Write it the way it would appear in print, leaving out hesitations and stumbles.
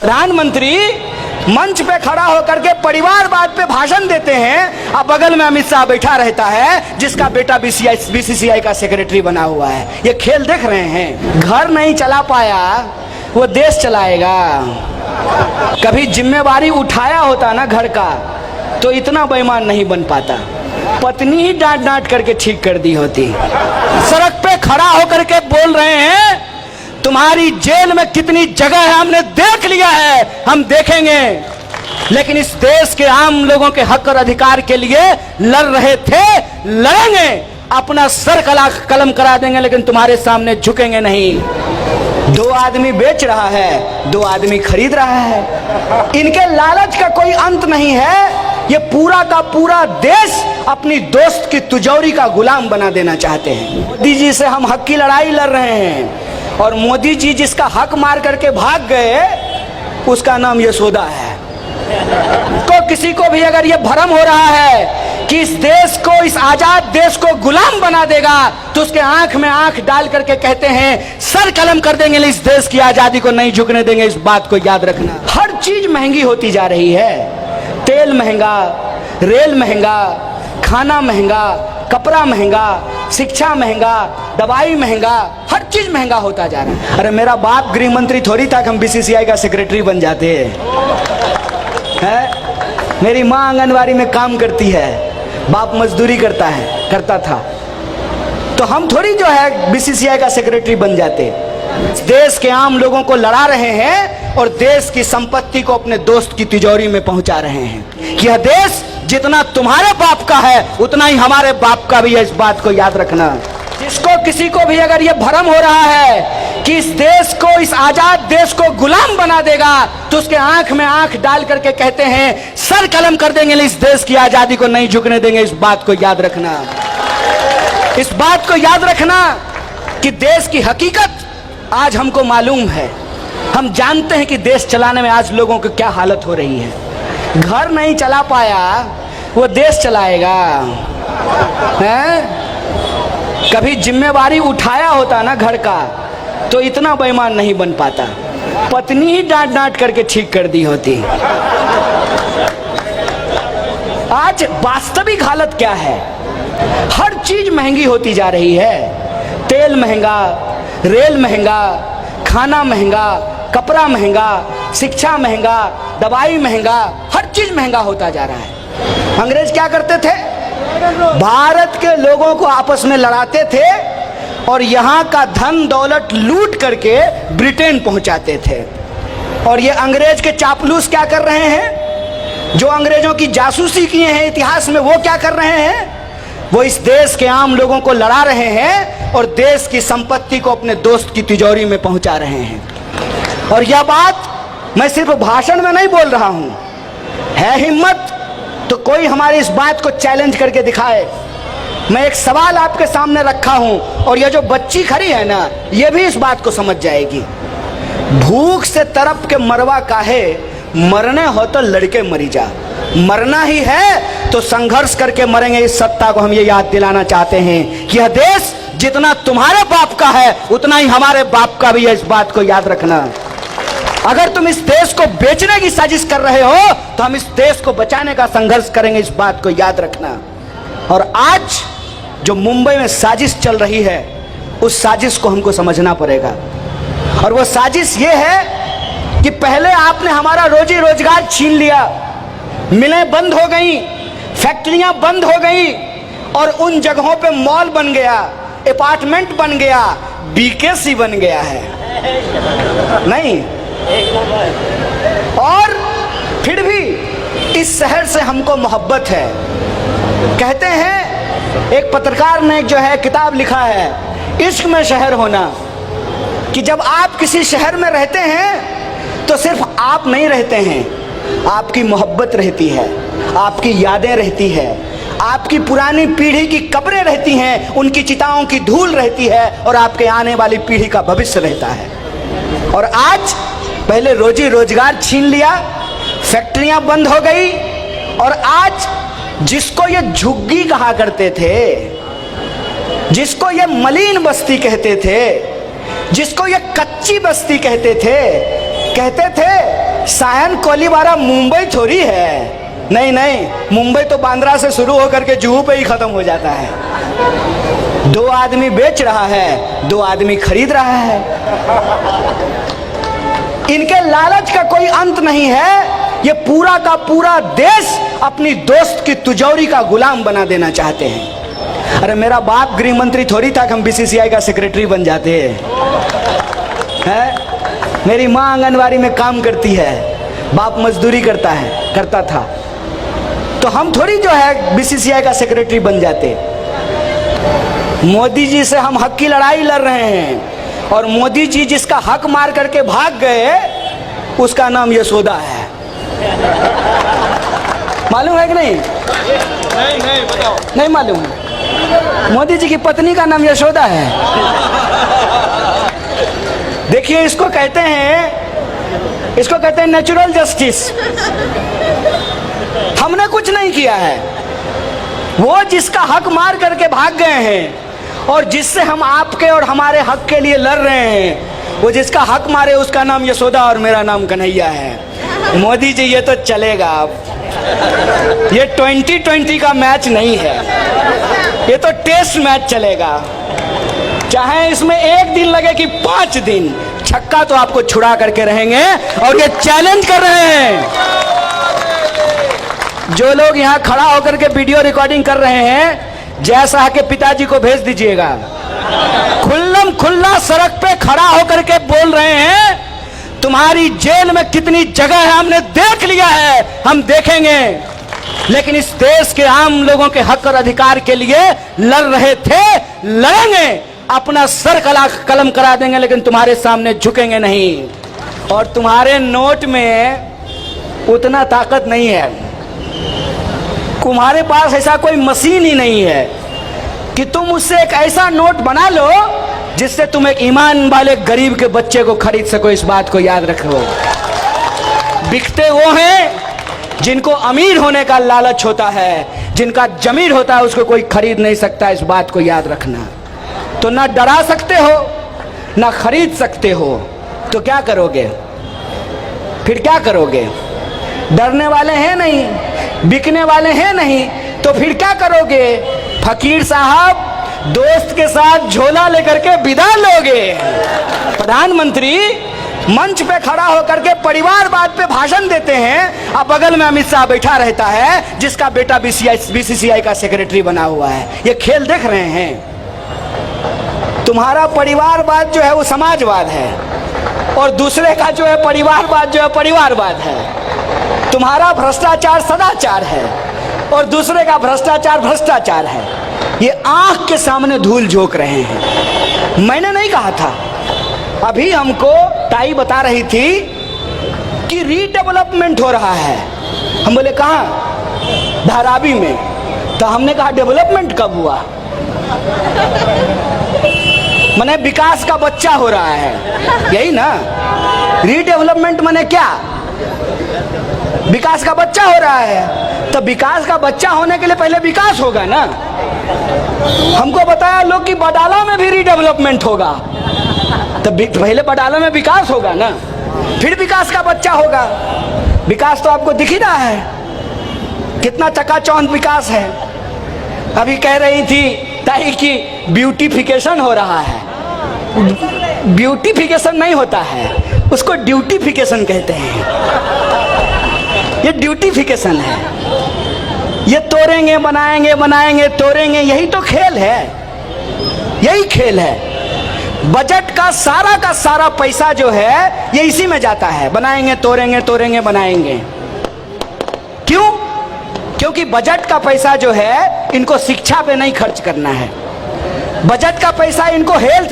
प्रधानमंत्री मंच पे खड़ा होकर के परिवारवाद पे भाषण देते हैं, अब बगल में अमित शाह बैठा रहता है जिसका बेटा बीसीसीआई का सेक्रेटरी बना हुआ है। ये खेल देख रहे हैं। घर नहीं चला पाया वो देश चलाएगा। कभी जिम्मेवारी उठाया होता ना घर का तो इतना बेईमान नहीं बन पाता। पत्नी ही डांट डांट करके ठीक कर दी होती। सड़क पे खड़ा होकर के बोल रहे हैं तुम्हारी जेल में कितनी जगह है हमने देख लिया है, हम देखेंगे। लेकिन इस देश के आम लोगों के हक और अधिकार के लिए लड़ रहे थे, लड़ेंगे, अपना सर कलम करा देंगे, लेकिन तुम्हारे सामने झुकेंगे नहीं। दो आदमी बेच रहा है, दो आदमी खरीद रहा है। इनके लालच का कोई अंत नहीं है। ये पूरा का पूरा देश अपनी दोस्त की तिजोरी का गुलाम बना देना चाहते हैं। मोदी जी से हम हक की लड़ाई लड़ रहे हैं और मोदी जी जिसका हक मार करके भाग गए उसका नाम यशोदा है। तो किसी को भी अगर ये भ्रम हो रहा है कि इस देश को, इस आजाद देश को गुलाम बना देगा, तो उसके आंख में आंख डाल करके कहते हैं सर कलम कर देंगे, इस देश की आजादी को नहीं झुकने देंगे। इस बात को याद रखना। हर चीज महंगी होती जा रही है। तेल महंगा, रेल महंगा, खाना महंगा, कपड़ा महंगा, शिक्षा महंगा, दवाई महंगा, हर चीज महंगा होता जा रहा है। अरे मेरा बाप गृह मंत्री थोड़ी था कि हम बीसीसीआई का सेक्रेटरी बन जाते हैं। मेरी माँ आंगनवाड़ी में काम करती है, बाप मजदूरी करता था, तो हम थोड़ी जो है बीसीसीआई का सेक्रेटरी बन जाते। देश के आम लोगों को लड़ा रहे हैं और देश की संपत्ति को अपने दोस्त की तिजोरी में पहुंचा रहे हैं कि यह देश जितना तुम्हारे बाप का है उतना ही हमारे बाप का भी है। इस बात को याद रखना। जिसको किसी को भी अगर ये भ्रम हो रहा है कि इस देश को, इस आजाद देश को गुलाम बना देगा, तो उसके आंख में आंख डाल करके कहते हैं सर कलम कर देंगे, इस देश की आजादी को नहीं झुकने देंगे। इस बात को याद रखना। इस बात को याद रखना कि देश की हकीकत आज हमको मालूम है। हम जानते हैं कि देश चलाने में आज लोगों की क्या हालत हो रही है। घर नहीं चला पाया वो देश चलाएगा। हैं? कभी जिम्मेवारी उठाया होता ना घर का तो इतना बेईमान नहीं बन पाता। पत्नी ही डांट डांट करके ठीक कर दी होती। आज वास्तविक हालत क्या है? हर चीज महंगी होती जा रही है। तेल महंगा, रेल महंगा, खाना महंगा, कपड़ा महंगा, शिक्षा महंगा, दवाई महंगा, हर चीज महंगा होता जा रहा है। अंग्रेज क्या करते थे? भारत के लोगों को आपस में लड़ाते थे और यहाँ का धन दौलत लूट करके ब्रिटेन पहुंचाते थे। और ये अंग्रेज के चापलूस क्या कर रहे हैं? जो अंग्रेजों की जासूसी किए हैं इतिहास में, वो क्या कर रहे हैं? वो इस देश के आम लोगों को लड़ा रहे हैं और देश की संपत्ति को अपने दोस्त की तिजोरी में पहुंचा रहे हैं। और यह बात मैं सिर्फ भाषण में नहीं बोल रहा हूं। है हिम्मत तो कोई हमारी इस बात को चैलेंज करके दिखाए। मैं एक सवाल आपके सामने रखा हूं और यह जो बच्ची खड़ी है ना, यह भी इस बात को समझ जाएगी। भूख से तरप के मरवा काहे, मरने हो तो लड़के मरी जा। मरना ही है तो संघर्ष करके मरेंगे। इस सत्ता को हम ये याद दिलाना चाहते हैं कि यह देश जितना तुम्हारे बाप का है उतना ही हमारे बाप का भी है। इस बात को याद रखना। अगर तुम इस देश को बेचने की साजिश कर रहे हो तो हम इस देश को बचाने का संघर्ष करेंगे। इस बात को याद रखना। और आज जो मुंबई में साजिश चल रही है उस साजिश को हमको समझना पड़ेगा। और वो साजिश ये है कि पहले आपने हमारा रोजी रोजगार छीन लिया, मिलें बंद हो गई, फैक्ट्रियां बंद हो गई और उन जगहों पे मॉल बन गया, अपार्टमेंट बन गया, बीकेसी बन गया है नहीं। और फिर भी इस शहर से हमको मोहब्बत है। कहते हैं, एक पत्रकार ने जो है किताब लिखा है इश्क में शहर होना, कि जब आप किसी शहर में रहते हैं तो सिर्फ आप नहीं रहते हैं, आपकी मोहब्बत रहती है, आपकी यादें रहती है, आपकी पुरानी पीढ़ी की कब्रें रहती हैं, उनकी चिताओं की धूल रहती है और आपके आने वाली पीढ़ी का भविष्य रहता है। और आज पहले रोजी रोजगार छीन लिया, फैक्ट्रियां बंद हो गई और आज जिसको ये झुग्गी कहा करते थे, जिसको ये मलिन बस्ती कहते थे, जिसको ये कच्ची बस्ती कहते थे सायन कोलीबारा मुंबई थोड़ी है। नहीं नहीं, मुंबई तो बांद्रा से शुरू होकर के जुहू पे ही खत्म हो जाता है। 2 आदमी बेच रहा है, 2 आदमी खरीद रहा है। इनके लालच का कोई अंत नहीं है। ये पूरा का पूरा देश अपनी दोस्त की तुजौरी का गुलाम बना देना चाहते हैं। अरे मेरा बाप गृह मंत्री थोड़ी था कि हम बीसीसीआई का सेक्रेटरी बन जाते हैं। मेरी माँ आंगनवाड़ी में काम करती है, बाप मजदूरी करता था, तो हम थोड़ी जो है बीसीसीआई का सेक्रेटरी बन जाते। मोदी जी से हम हक की लड़ाई लड़ रहे हैं, और मोदी जी जिसका हक मार करके भाग गए उसका नाम यशोदा है। मालूम है कि नहीं? नहीं बताओ। नहीं मालूम? मोदी जी की पत्नी का नाम यशोदा है। देखिए, इसको कहते हैं नेचुरल जस्टिस। हमने कुछ नहीं किया है, वो जिसका हक मार करके भाग गए हैं और जिससे हम आपके और हमारे हक के लिए लड़ रहे हैं, वो जिसका हक मारे उसका नाम यशोदा और मेरा नाम कन्हैया है। मोदी जी ये तो चलेगा, ये 2020 का मैच नहीं है, ये तो टेस्ट मैच चलेगा। चाहे इसमें 1 दिन लगे कि 5 दिन, छक्का तो आपको छुड़ा करके रहेंगे। और ये चैलेंज कर रहे हैं जो लोग यहाँ खड़ा होकर के वीडियो रिकॉर्डिंग कर रहे हैं, जय शाह के पिताजी को भेज दीजिएगा। खुल्ला सड़क पे खड़ा होकर के बोल रहे हैं, तुम्हारी जेल में कितनी जगह है हमने देख लिया है, हम देखेंगे। लेकिन इस देश के आम लोगों के हक और अधिकार के लिए लड़ रहे थे, लड़ेंगे, अपना सर कलम करा देंगे, लेकिन तुम्हारे सामने झुकेंगे नहीं। और तुम्हारे नोट में उतना ताकत नहीं है, तुम्हारे पास ऐसा कोई मशीन ही नहीं है कि तुम उससे एक ऐसा नोट बना लो जिससे तुम एक ईमान वाले गरीब के बच्चे को खरीद सको। इस बात को याद रखो। बिकते वो हैं जिनको अमीर होने का लालच होता है, जिनका जमीर होता है उसको कोई खरीद नहीं सकता। इस बात को याद रखना। तो ना डरा सकते हो ना खरीद सकते हो, तो क्या करोगे? फिर क्या करोगे? डरने वाले हैं नहीं, बिकने वाले हैं नहीं, तो फिर क्या करोगे? फकीर साहब दोस्त के साथ झोला लेकर के विदा लोगे। प्रधानमंत्री मंच पे खड़ा होकर के परिवारवाद पे भाषण देते हैं, अब बगल में अमित शाह बैठा रहता है जिसका बेटा बीसीसीआई का सेक्रेटरी बना हुआ है। ये खेल देख रहे हैं। तुम्हारा परिवारवाद जो है वो समाजवाद है, और दूसरे का जो है परिवारवाद जो है परिवारवाद है। तुम्हारा भ्रष्टाचार सदाचार है, और दूसरे का भ्रष्टाचार भ्रष्टाचार है। ये आंख के सामने धूल झोंक रहे हैं। मैंने नहीं कहा था, अभी हमको ताई बता रही थी कि रीडेवलपमेंट हो रहा है। हम बोले कहाँ? धारावी में। तो हमने कहा डेवलपमेंट कब हुआ? माने विकास का बच्चा हो रहा है, यही ना? रीडेवलपमेंट माने क्या? विकास का बच्चा हो रहा है। तो विकास का बच्चा होने के लिए पहले विकास होगा ना। हमको बताया लोग कि बडाला में भी रीडेवलपमेंट होगा, तो पहले बडाला में विकास होगा ना, फिर विकास का बच्चा होगा। विकास तो आपको दिख ही रहा है, कितना चकाचौंध विकास है। अभी कह रही थी ताई कि ब्यूटिफिकेशन हो रहा है। ब्यूटिफिकेशन नहीं होता है, उसको ड्यूटिफिकेशन कहते हैं। ये ड्यूटिफिकेशन है। ये तोड़ेंगे बनाएंगे, बनाएंगे तोड़ेंगे, यही तो खेल है, यही खेल है। बजट का सारा पैसा जो है ये इसी में जाता है, बनाएंगे तोड़ेंगे, तोड़ेंगे बनाएंगे। क्यों? क्योंकि बजट का पैसा जो है इनको शिक्षा पे नहीं खर्च करना है, बजट का पैसा इनको हेल्थ